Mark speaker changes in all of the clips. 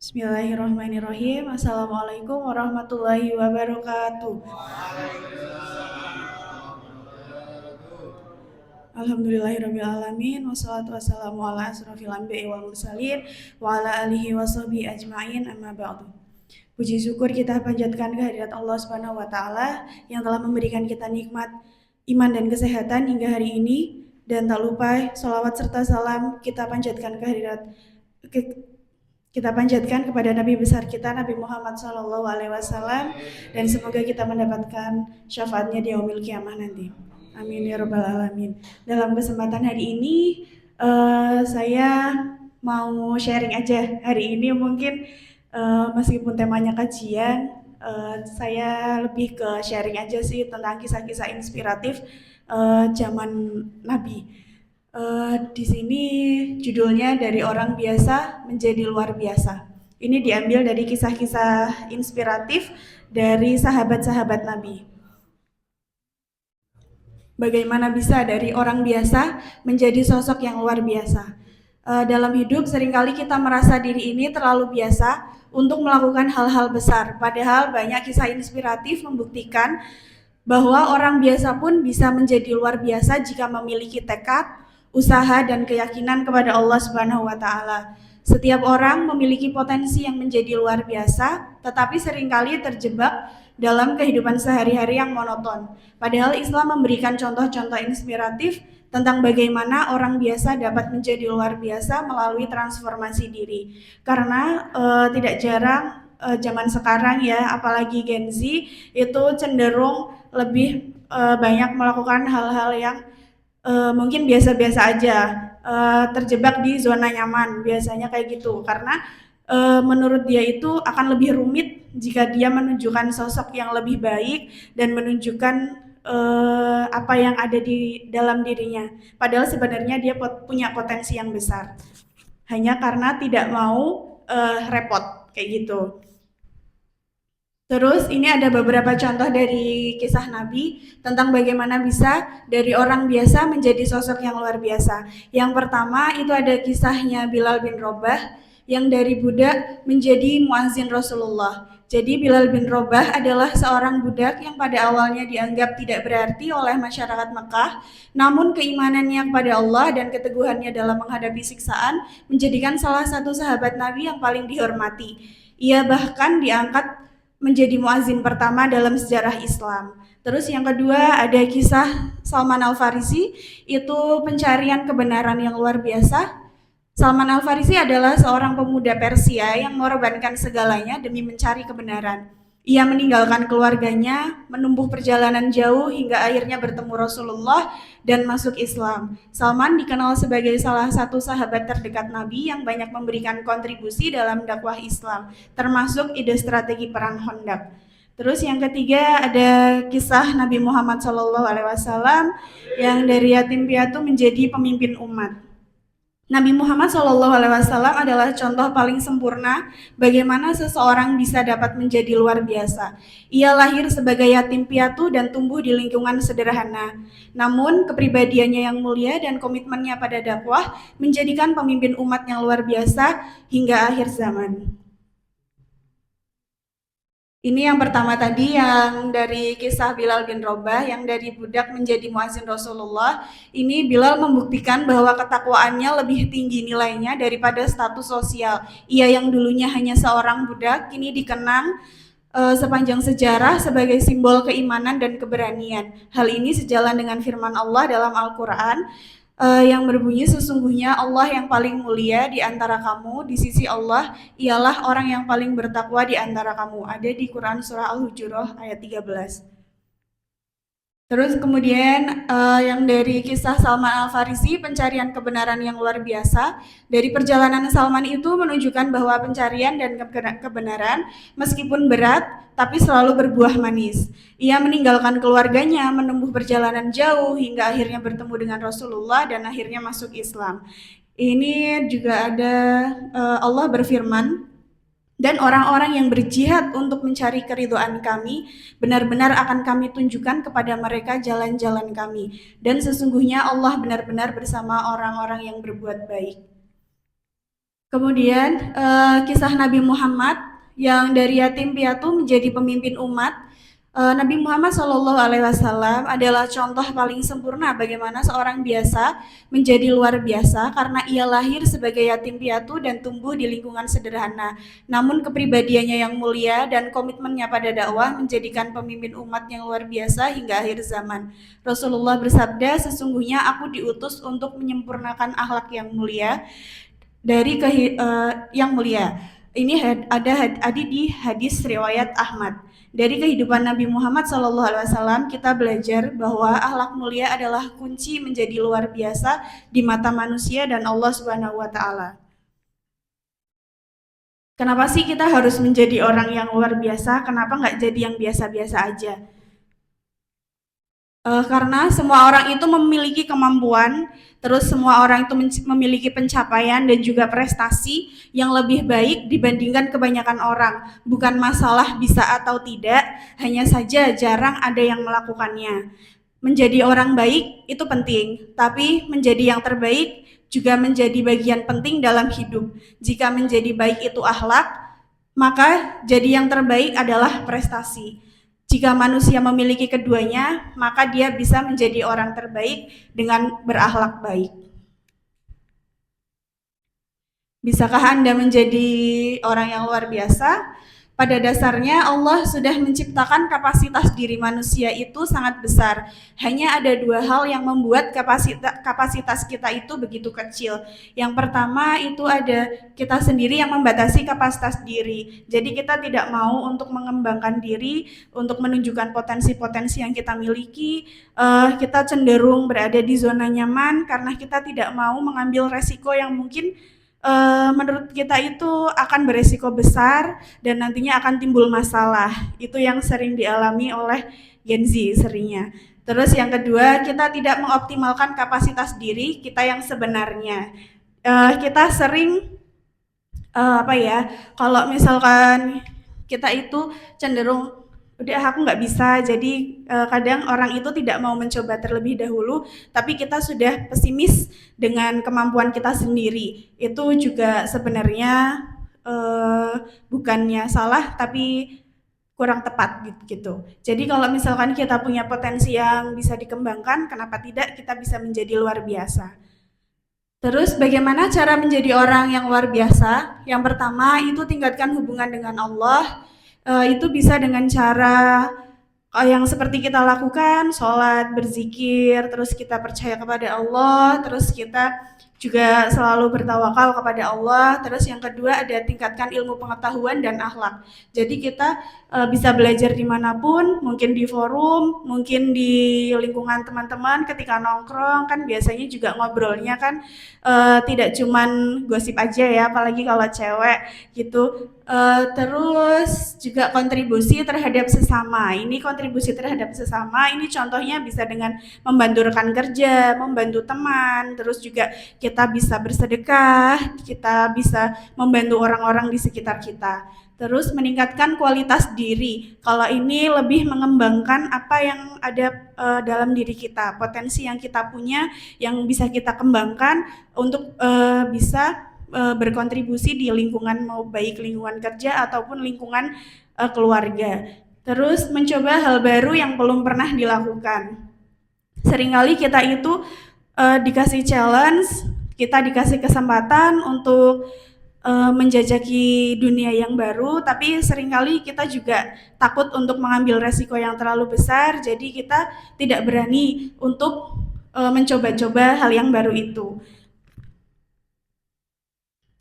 Speaker 1: Bismillahirrahmanirrahim. Assalamualaikum warahmatullahi wabarakatuh. Alhamdulillahirabbil alamin wassalatu wassalamu ala asrofil anbiya'i wal mursalin wa ala alihi washabihi ajmain amma ba'du. Puji syukur kita panjatkan kehadirat Allah Subhanahu wa taala yang telah memberikan kita nikmat iman dan kesehatan hingga hari ini, dan tak lupa sholawat serta salam kita panjatkan kepada Nabi besar kita, Nabi Muhammad SAW, dan semoga kita mendapatkan syafaatnya di yaumil kiamah nanti. Amin ya rabbal alamin. Dalam kesempatan hari ini, saya mau sharing aja. Hari ini mungkin meskipun temanya kajian, saya lebih ke sharing aja sih tentang kisah-kisah inspiratif zaman Nabi. Di sini judulnya dari orang biasa menjadi luar biasa. Ini diambil dari kisah-kisah inspiratif dari sahabat-sahabat Nabi. Bagaimana bisa dari orang biasa menjadi sosok yang luar biasa. Dalam hidup seringkali kita merasa diri ini terlalu biasa untuk melakukan hal-hal besar. Padahal banyak kisah inspiratif membuktikan bahwa orang biasa pun bisa menjadi luar biasa jika memiliki tekad, usaha, dan keyakinan kepada Allah Subhanahu wa taala. Setiap orang memiliki potensi yang menjadi luar biasa, tetapi seringkali terjebak dalam kehidupan sehari-hari yang monoton. Padahal Islam memberikan contoh-contoh inspiratif tentang bagaimana orang biasa dapat menjadi luar biasa melalui transformasi diri. Karena tidak jarang zaman sekarang ya, apalagi Gen Z itu cenderung lebih banyak melakukan hal-hal yang mungkin biasa-biasa aja, terjebak di zona nyaman, biasanya kayak gitu. Karena menurut dia itu akan lebih rumit jika dia menunjukkan sosok yang lebih baik dan menunjukkan apa yang ada di dalam dirinya. Padahal sebenarnya dia punya potensi yang besar. Hanya karena tidak mau repot kayak gitu. Terus ini ada beberapa contoh dari kisah Nabi tentang bagaimana bisa dari orang biasa menjadi sosok yang luar biasa. Yang pertama itu ada kisahnya Bilal bin Rabah yang dari budak menjadi muazin Rasulullah. Jadi Bilal bin Rabah adalah seorang budak yang pada awalnya dianggap tidak berarti oleh masyarakat Mekah, namun keimanannya kepada Allah dan keteguhannya dalam menghadapi siksaan menjadikan salah satu sahabat Nabi yang paling dihormati. Ia bahkan diangkat menjadi muazin pertama dalam sejarah Islam. Terus yang kedua ada kisah Salman Al-Farisi, itu pencarian kebenaran yang luar biasa. Salman Al-Farisi adalah seorang pemuda Persia yang mengorbankan segalanya demi mencari kebenaran. Ia meninggalkan keluarganya, menempuh perjalanan jauh hingga akhirnya bertemu Rasulullah dan masuk Islam. Salman dikenal sebagai salah satu sahabat terdekat Nabi yang banyak memberikan kontribusi dalam dakwah Islam, termasuk ide strategi perang Khandaq. Terus yang ketiga ada kisah Nabi Muhammad SAW yang dari yatim piatu menjadi pemimpin umat. Nabi Muhammad SAW adalah contoh paling sempurna bagaimana seseorang bisa dapat menjadi luar biasa. Ia lahir sebagai yatim piatu dan tumbuh di lingkungan sederhana. Namun kepribadiannya yang mulia dan komitmennya pada dakwah menjadikan pemimpin umat yang luar biasa hingga akhir zaman. Ini yang pertama tadi yang dari kisah Bilal bin Rabah yang dari budak menjadi muazin Rasulullah. Ini Bilal membuktikan bahwa ketakwaannya lebih tinggi nilainya daripada status sosial. Ia yang dulunya hanya seorang budak kini dikenang sepanjang sejarah sebagai simbol keimanan dan keberanian. Hal ini sejalan dengan firman Allah dalam Al-Quran yang berbunyi, sesungguhnya Allah yang paling mulia di antara kamu di sisi Allah ialah orang yang paling bertakwa di antara kamu. Ada di Quran surah Al-Hujurat ayat 13. Terus kemudian yang dari kisah Salman Al-Farisi, pencarian kebenaran yang luar biasa. Dari perjalanan Salman itu menunjukkan bahwa pencarian dan kebenaran meskipun berat, tapi selalu berbuah manis. Ia meninggalkan keluarganya, menempuh perjalanan jauh hingga akhirnya bertemu dengan Rasulullah dan akhirnya masuk Islam. Ini juga ada Allah berfirman, dan orang-orang yang berjihad untuk mencari keridhaan kami, benar-benar akan kami tunjukkan kepada mereka jalan-jalan kami. Dan sesungguhnya Allah benar-benar bersama orang-orang yang berbuat baik. Kemudian kisah Nabi Muhammad yang dari yatim piatu menjadi pemimpin umat. Nabi Muhammad SAW adalah contoh paling sempurna bagaimana seorang biasa menjadi luar biasa karena ia lahir sebagai yatim piatu dan tumbuh di lingkungan sederhana. Namun kepribadiannya yang mulia dan komitmennya pada dakwah menjadikan pemimpin umat yang luar biasa hingga akhir zaman. Rasulullah bersabda, sesungguhnya aku diutus untuk menyempurnakan akhlak yang mulia dari yang mulia. Ini ada di hadis riwayat Ahmad. Dari kehidupan Nabi Muhammad SAW kita belajar bahwa akhlak mulia adalah kunci menjadi luar biasa di mata manusia dan Allah Subhanahu Wa Taala. Kenapa sih kita harus menjadi orang yang luar biasa? Kenapa nggak jadi yang biasa-biasa aja? Karena semua orang itu memiliki kemampuan, terus semua orang itu memiliki pencapaian dan juga prestasi yang lebih baik dibandingkan kebanyakan orang. Bukan masalah bisa atau tidak, hanya saja jarang ada yang melakukannya. Menjadi orang baik itu penting, tapi menjadi yang terbaik juga menjadi bagian penting dalam hidup. Jika menjadi baik itu akhlak, maka jadi yang terbaik adalah prestasi. Jika manusia memiliki keduanya, maka dia bisa menjadi orang terbaik dengan berakhlak baik. Bisakah Anda menjadi orang yang luar biasa? Pada dasarnya Allah sudah menciptakan kapasitas diri manusia itu sangat besar. Hanya ada dua hal yang membuat kapasitas kita itu begitu kecil. Yang pertama itu ada kita sendiri yang membatasi kapasitas diri. Jadi kita tidak mau untuk mengembangkan diri, untuk menunjukkan potensi-potensi yang kita miliki. Kita cenderung berada di zona nyaman karena kita tidak mau mengambil resiko yang mungkin menurut kita itu akan beresiko besar dan nantinya akan timbul masalah. Itu yang sering dialami oleh Gen Z seringnya. Terus yang kedua, kita tidak mengoptimalkan kapasitas diri kita yang sebenarnya. Kita sering kalau misalkan kita itu cenderung udah aku nggak bisa, jadi kadang orang itu tidak mau mencoba terlebih dahulu, tapi kita sudah pesimis dengan kemampuan kita sendiri. Itu juga sebenarnya bukannya salah, tapi kurang tepat gitu. Jadi kalau misalkan kita punya potensi yang bisa dikembangkan, kenapa tidak kita bisa menjadi luar biasa. Terus bagaimana cara menjadi orang yang luar biasa? Yang pertama itu tingkatkan hubungan dengan Allah. Itu bisa dengan cara yang seperti kita lakukan, sholat, berzikir, terus kita percaya kepada Allah, terus kita juga selalu bertawakal kepada Allah. Terus yang kedua ada tingkatkan ilmu pengetahuan dan akhlak. Jadi kita bisa belajar dimanapun, mungkin di forum, mungkin di lingkungan teman-teman ketika nongkrong, kan biasanya juga ngobrolnya kan tidak cuman gosip aja ya, apalagi kalau cewek gitu. Terus juga kontribusi terhadap sesama. Ini kontribusi terhadap sesama, ini contohnya bisa dengan membantu rekan kerja, membantu teman, terus juga kita bisa bersedekah, kita bisa membantu orang-orang di sekitar kita. Terus meningkatkan kualitas diri. Kalau ini lebih mengembangkan apa yang ada dalam diri kita, potensi yang kita punya, yang bisa kita kembangkan untuk bisa berkontribusi di lingkungan, mau baik lingkungan kerja ataupun lingkungan keluarga. Terus mencoba hal baru yang belum pernah dilakukan. Seringkali kita itu dikasih challenge, kita dikasih kesempatan untuk menjajaki dunia yang baru, tapi seringkali kita juga takut untuk mengambil resiko yang terlalu besar, jadi kita tidak berani untuk mencoba-coba hal yang baru itu.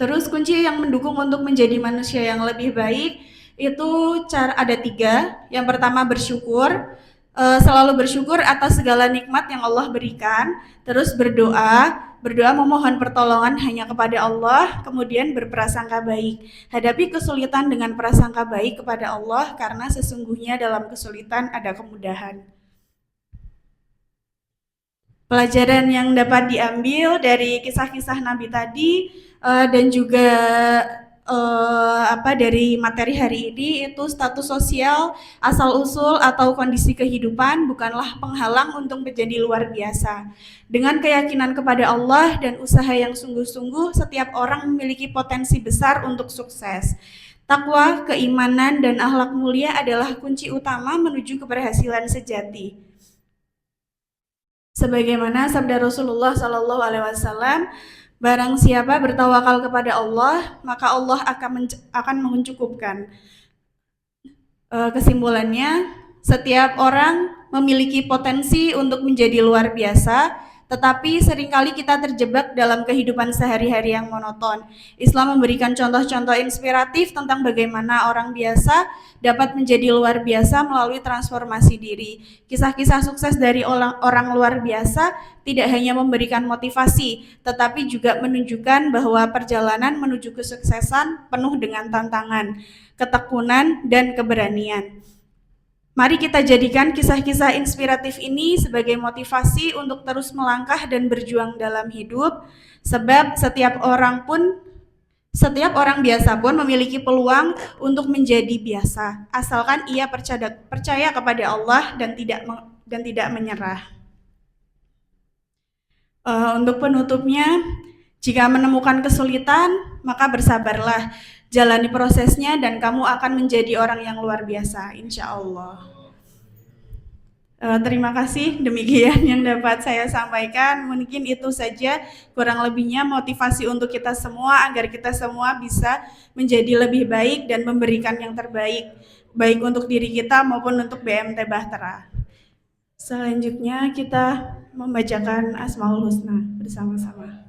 Speaker 1: Terus kunci yang mendukung untuk menjadi manusia yang lebih baik itu ada 3. Yang pertama bersyukur, selalu bersyukur atas segala nikmat yang Allah berikan. Terus berdoa memohon pertolongan hanya kepada Allah, kemudian berprasangka baik. Hadapi kesulitan dengan prasangka baik kepada Allah karena sesungguhnya dalam kesulitan ada kemudahan. Pelajaran yang dapat diambil dari kisah-kisah Nabi tadi dan juga dari materi hari ini itu status sosial, asal-usul atau kondisi kehidupan bukanlah penghalang untuk menjadi luar biasa. Dengan keyakinan kepada Allah dan usaha yang sungguh-sungguh, setiap orang memiliki potensi besar untuk sukses. Takwa, keimanan, dan akhlak mulia adalah kunci utama menuju keberhasilan sejati. Sebagaimana sabda Rasulullah Shallallahu Alaihi Wasallam, barang siapa bertawakal kepada Allah, maka Allah akan mencukupkan. Kesimpulannya, setiap orang memiliki potensi untuk menjadi luar biasa, tetapi seringkali kita terjebak dalam kehidupan sehari-hari yang monoton. Islam memberikan contoh-contoh inspiratif tentang bagaimana orang biasa dapat menjadi luar biasa melalui transformasi diri. Kisah-kisah sukses dari orang luar biasa tidak hanya memberikan motivasi, tetapi juga menunjukkan bahwa perjalanan menuju kesuksesan penuh dengan tantangan, ketekunan, dan keberanian. Mari kita jadikan kisah-kisah inspiratif ini sebagai motivasi untuk terus melangkah dan berjuang dalam hidup, sebab setiap orang biasa pun memiliki peluang untuk menjadi biasa, asalkan ia percaya kepada Allah dan tidak menyerah. Untuk penutupnya, jika menemukan kesulitan, maka bersabarlah. Jalani prosesnya dan kamu akan menjadi orang yang luar biasa, insya Allah. Terima kasih, demikian yang dapat saya sampaikan. Mungkin itu saja, kurang lebihnya motivasi untuk kita semua agar kita semua bisa menjadi lebih baik dan memberikan yang terbaik, baik untuk diri kita maupun untuk BMT Bahtera. Selanjutnya kita membacakan Asmaul Husna bersama-sama.